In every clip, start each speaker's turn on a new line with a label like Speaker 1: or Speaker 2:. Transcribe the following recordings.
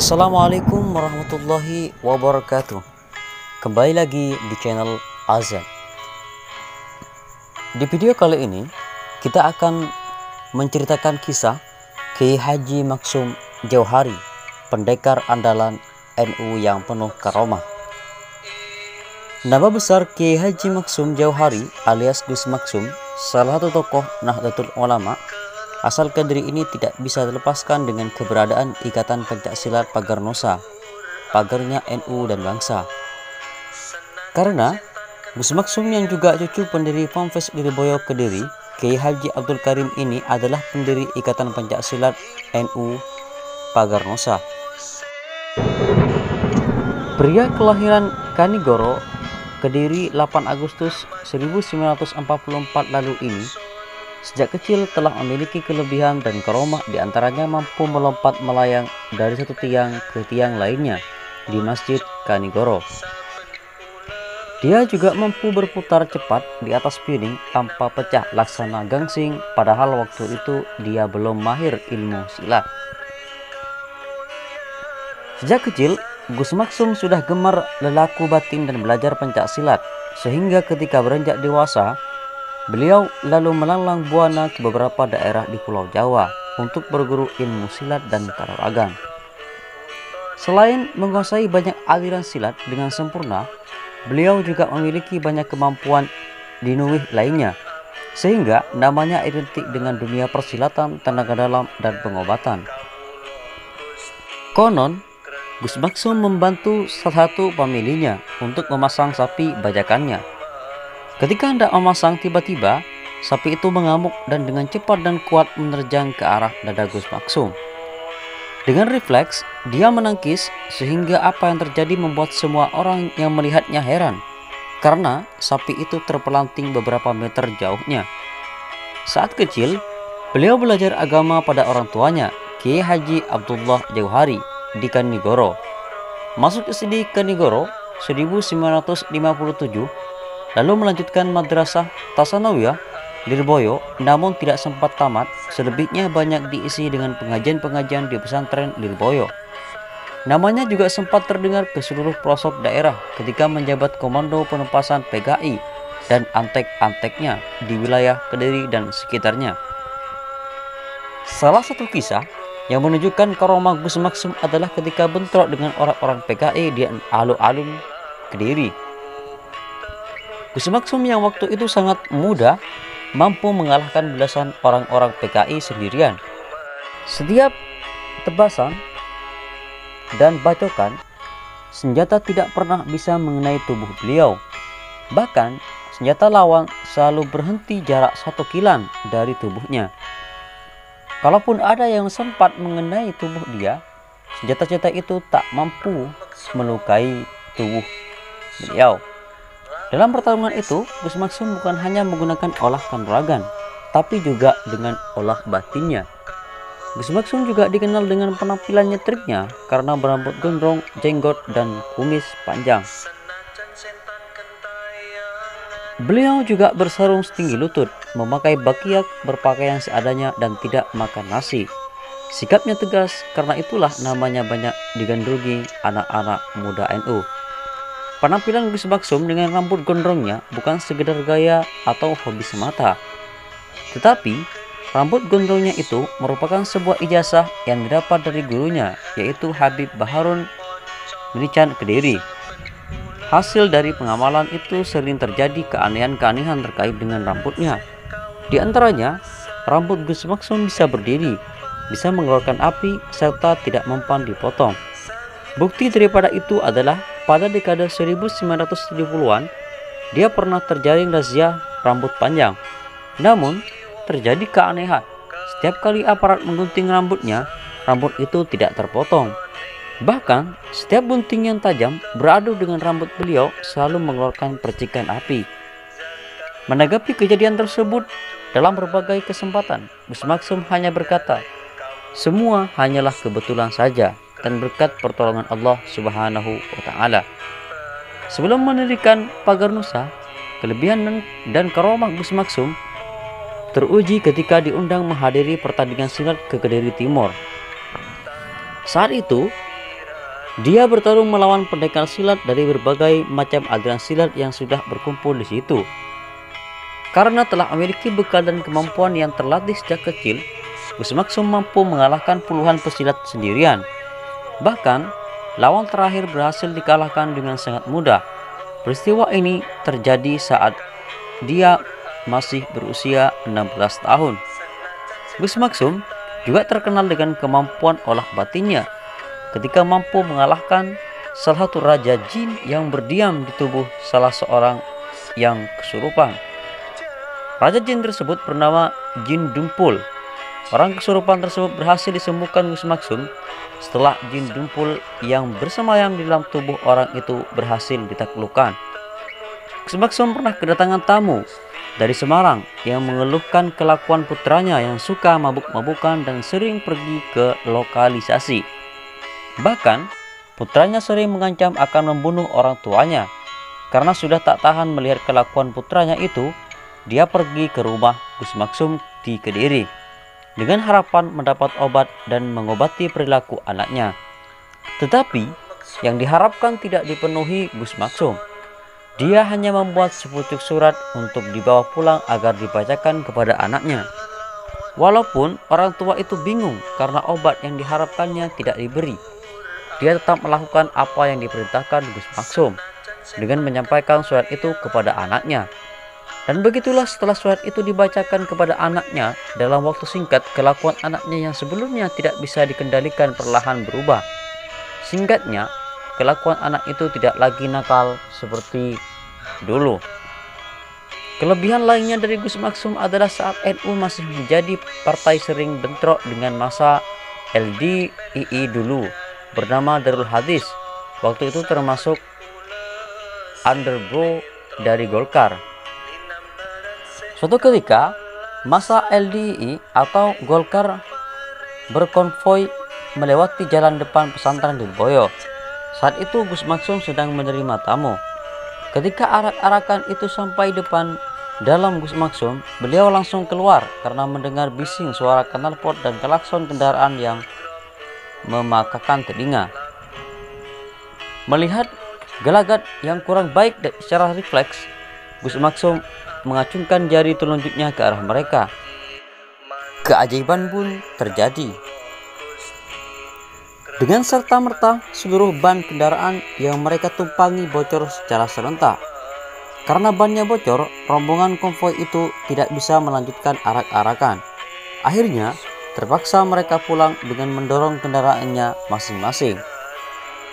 Speaker 1: Assalamualaikum warahmatullahi wabarakatuh. Kembali lagi di channel Azan. Di video kali ini kita akan menceritakan kisah Kiai Haji Maksum Jauhari, pendekar andalan NU yang penuh karomah. Nama besar Kiai Haji Maksum Jauhari alias Gus Maksum, salah satu tokoh Nahdlatul Ulama asal Kediri ini tidak bisa dilepaskan dengan keberadaan Ikatan Pencaksilat Pagar Nusa, pagarnya NU dan bangsa. Karena Gus Maksum yang juga cucu pendiri Ponpes Lirboyo Kediri, Kiai Haji Abdul Karim ini adalah pendiri Ikatan Pencaksilat NU Pagar Nusa. Pria kelahiran Kanigoro, Kediri 8 Agustus 1944 lalu ini sejak kecil telah memiliki kelebihan dan karomah, diantaranya mampu melompat melayang dari satu tiang ke tiang lainnya di Masjid Kanigoro. Dia juga mampu berputar cepat di atas piring tanpa pecah laksana gangsing, padahal waktu itu dia belum mahir ilmu silat. Sejak kecil, Gus Maksum sudah gemar lelaku batin dan belajar pencak silat, sehingga ketika beranjak dewasa, beliau lalu melalang buana ke beberapa daerah di Pulau Jawa untuk berguru ilmu silat dan kanuragan. Selain menguasai banyak aliran silat dengan sempurna, beliau juga memiliki banyak kemampuan di nuwih lainnya, sehingga namanya identik dengan dunia persilatan, tenaga dalam, dan pengobatan. Konon, Gus Maksum membantu salah satu familinya untuk memasang sapi bajakannya. Ketika hendak memasang, tiba-tiba sapi itu mengamuk dan dengan cepat dan kuat menerjang ke arah dada Gus Maksum. Dengan refleks, dia menangkis sehingga apa yang terjadi membuat semua orang yang melihatnya heran, karena sapi itu terpelanting beberapa meter jauhnya. Saat kecil, beliau belajar agama pada orang tuanya, Kiai Haji Abdullah Jauhari di Kanigoro. Masuk SD Kanigoro 1957, lalu melanjutkan Madrasah Tasanawiyah Lirboyo, namun tidak sempat tamat. Selebihnya banyak diisi dengan pengajian-pengajian di pesantren Lirboyo. Namanya juga sempat terdengar ke seluruh pelosok daerah ketika menjabat komando penumpasan PKI dan antek-anteknya di wilayah Kediri dan sekitarnya. Salah satu kisah yang menunjukkan karomah Gus Maksum adalah ketika bentrok dengan orang-orang PKI di alun-alun Kediri. Gus Maksum yang waktu itu sangat muda mampu mengalahkan belasan orang-orang PKI sendirian. Setiap tebasan dan bacokan senjata tidak pernah bisa mengenai tubuh beliau. Bahkan senjata lawan selalu berhenti jarak 1 kilan dari tubuhnya. Kalaupun ada yang sempat mengenai tubuh dia, senjata-senjata itu tak mampu melukai tubuh beliau. Dalam pertarungan itu, Gus Maksum bukan hanya menggunakan olah kanuragan, tapi juga dengan olah batinnya. Gus Maksum juga dikenal dengan penampilan nyetriknya karena berambut gondrong, jenggot, dan kumis panjang. Beliau juga bersarung setinggi lutut, memakai bakiak, berpakaian seadanya, dan tidak makan nasi. Sikapnya tegas, karena itulah namanya banyak digandrungi anak-anak muda NU. Penampilan Gus Maksum dengan rambut gondrongnya bukan sekedar gaya atau hobi semata, tetapi rambut gondrongnya itu merupakan sebuah ijazah yang didapat dari gurunya, yaitu Habib Baharun Mirican Kediri. Hasil dari pengamalan itu sering terjadi keanehan-keanehan terkait dengan rambutnya. Di antaranya, rambut Gus Maksum bisa berdiri, bisa mengeluarkan api, serta tidak mempan dipotong. Bukti daripada itu adalah pada dekade 1970-an, dia pernah terjaring razia rambut panjang. Namun, terjadi keanehan. Setiap kali aparat menggunting rambutnya, rambut itu tidak terpotong. Bahkan, setiap gunting yang tajam beradu dengan rambut beliau selalu mengeluarkan percikan api. Menanggapi kejadian tersebut, dalam berbagai kesempatan, Gus Maksum hanya berkata, "Semua hanyalah kebetulan saja dan berkat pertolongan Allah Subhanahu wa Ta'ala." Sebelum mendirikan Pagar Nusa, kelebihan dan karomah Gus Maksum teruji ketika diundang menghadiri pertandingan silat ke Kediri Timur. Saat itu, Dia bertarung melawan pendekar silat dari berbagai macam aliran silat yang sudah berkumpul di situ. Karena telah memiliki bekal dan kemampuan yang terlatih sejak kecil, Gus Maksum mampu mengalahkan puluhan pesilat sendirian. Bahkan, lawan terakhir berhasil dikalahkan dengan sangat mudah. Peristiwa ini terjadi saat dia masih berusia 16 tahun. Gus Maksum juga terkenal dengan kemampuan olah batinnya ketika mampu mengalahkan salah satu raja jin yang berdiam di tubuh salah seorang yang kesurupan. Raja jin tersebut bernama Jin Dumpul. Orang kesurupan tersebut berhasil disembuhkan Gus Maksum setelah jin Dumpul yang bersemayam di dalam tubuh orang itu berhasil ditaklukkan. Gus Maksum pernah kedatangan tamu dari Semarang yang mengeluhkan kelakuan putranya yang suka mabuk-mabukan dan sering pergi ke lokalisasi. Bahkan, putranya sering mengancam akan membunuh orang tuanya. Karena sudah tak tahan melihat kelakuan putranya itu, dia pergi ke rumah Gus Maksum di Kediri dengan harapan mendapat obat dan mengobati perilaku anaknya. Tetapi, yang diharapkan tidak dipenuhi Gus Maksum. Dia hanya membuat sepucuk surat untuk dibawa pulang agar dibacakan kepada anaknya. Walaupun orang tua itu bingung karena obat yang diharapkannya tidak diberi, dia tetap melakukan apa yang diperintahkan Gus Maksum dengan menyampaikan surat itu kepada anaknya. Dan begitulah setelah surat itu dibacakan kepada anaknya, dalam waktu singkat kelakuan anaknya yang sebelumnya tidak bisa dikendalikan perlahan berubah. Singkatnya, kelakuan anak itu tidak lagi nakal seperti dulu. Kelebihan lainnya dari Gus Maksum adalah saat NU masih menjadi partai sering bentrok dengan masa LDII dulu bernama Darul Hadis. Waktu itu termasuk underbro dari Golkar. Suatu ketika masa LDII atau Golkar berkonvoi melewati jalan depan pesantren di Boyo. Saat itu Gus Maksum sedang menerima tamu. Ketika arak-arakan itu sampai depan dalam Gus Maksum, beliau langsung keluar karena mendengar bising suara knalpot dan klakson kendaraan yang memakakan telinga. Melihat gelagat yang kurang baik dan secara refleks, Gus Maksum mengacungkan jari telunjuknya ke arah mereka. Keajaiban pun terjadi. Dengan serta-merta seluruh ban kendaraan yang mereka tumpangi bocor secara serentak. Karena bannya bocor, rombongan konvoi itu tidak bisa melanjutkan arak-arakan. Akhirnya, terpaksa mereka pulang dengan mendorong kendaraannya masing-masing.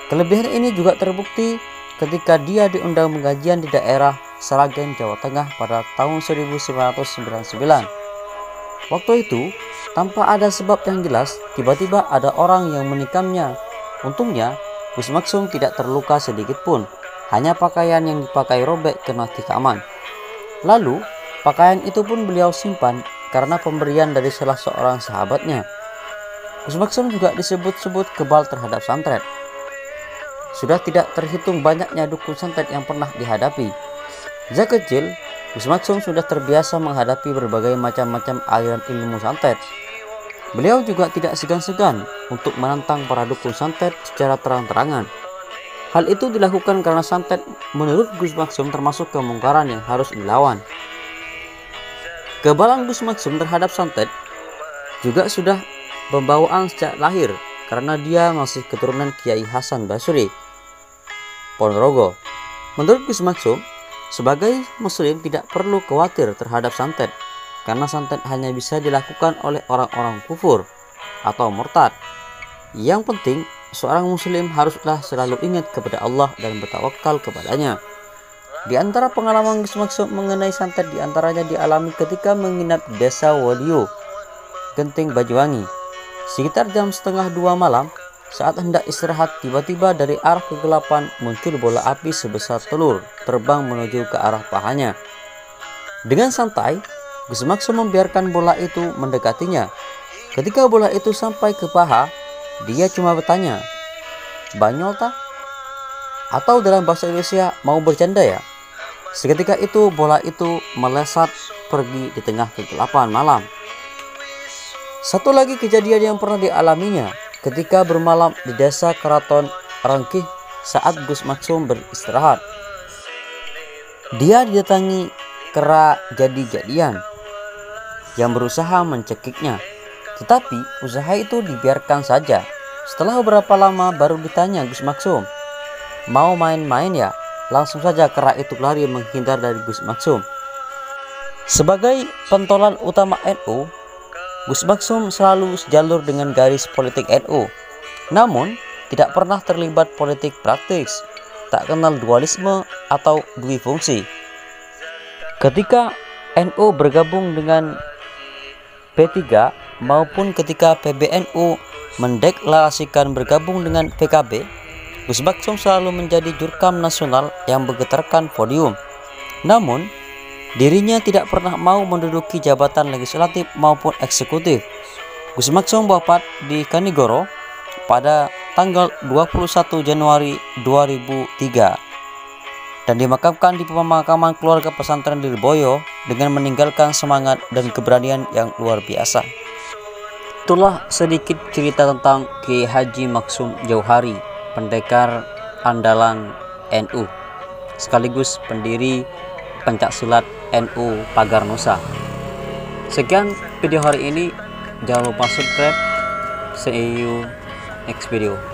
Speaker 1: Kelebihan ini juga terbukti ketika dia diundang pengajian di daerah Sragen, Jawa Tengah pada tahun 1999. Waktu itu, tanpa ada sebab yang jelas, tiba-tiba ada orang yang menikamnya. Untungnya, Gus Maksum tidak terluka sedikit pun. Hanya pakaian yang dipakai robek kena tikaman. Lalu, pakaian itu pun beliau simpan karena pemberian dari salah seorang sahabatnya. Gus Maksum juga disebut-sebut kebal terhadap santet. Sudah tidak terhitung banyaknya dukun santet yang pernah dihadapi. Sejak kecil, Gus Maksum sudah terbiasa menghadapi berbagai macam-macam aliran ilmu santet. Beliau juga tidak segan-segan untuk menantang para dukun santet secara terang-terangan. Hal itu dilakukan karena santet menurut Gus Maksum termasuk kemungkaran yang harus dilawan. Kebalan Gus Maksum terhadap santet juga sudah pembawaan sejak lahir karena dia masih keturunan Kiai Hasan Basri, Ponorogo. Menurut Gus Maksum, sebagai muslim tidak perlu khawatir terhadap santet karena santet hanya bisa dilakukan oleh orang-orang kufur atau murtad. Yang penting, seorang muslim haruslah selalu ingat kepada Allah dan bertawakal kepadanya. Di antara pengalaman Gus Maksum mengenai santet diantaranya dialami ketika menginap di desa Waliyo, Genting, Banyuwangi. Sekitar jam setengah 2 malam, saat hendak istirahat, tiba-tiba dari arah kegelapan muncul bola api sebesar telur terbang menuju ke arah pahanya. Dengan santai, Gus Maksum membiarkan bola itu mendekatinya. Ketika bola itu sampai ke paha, dia cuma bertanya, "Banyol tah?" Atau dalam bahasa Indonesia, "Mau bercanda ya?" Seketika itu bola itu melesat pergi di tengah kegelapan malam. Satu lagi kejadian yang pernah dialaminya ketika bermalam di desa Keraton rengkih saat Gus Maksum beristirahat. Dia didatangi kera jadi-jadian yang berusaha mencekiknya, tetapi usaha itu dibiarkan saja. Setelah beberapa lama baru ditanya Gus Maksum, "Mau main-main ya?" Langsung saja kera itu lari menghindar dari Gus Maksum. Sebagai pentolan utama NU, Gus Maksum selalu sejalur dengan garis politik NU, namun tidak pernah terlibat politik praktis, tak kenal dualisme atau dui fungsi. Ketika NU bergabung dengan P3 maupun ketika PBNU mendeklarasikan bergabung dengan PKB, Gus Maksum selalu menjadi jurkam nasional yang menggetarkan podium. Namun, dirinya tidak pernah mau menduduki jabatan legislatif maupun eksekutif. Gus Maksum wafat di Kanigoro pada tanggal 21 Januari 2003 dan dimakamkan di pemakaman keluarga pesantren Lirboyo dengan meninggalkan semangat dan keberanian yang luar biasa. Itulah sedikit cerita tentang Kiai Haji Maksum Jauhari, pendekar andalan NU, sekaligus pendiri Pencaksilat NU Pagar Nusa. Sekian video hari ini, jangan lupa subscribe. See you next video.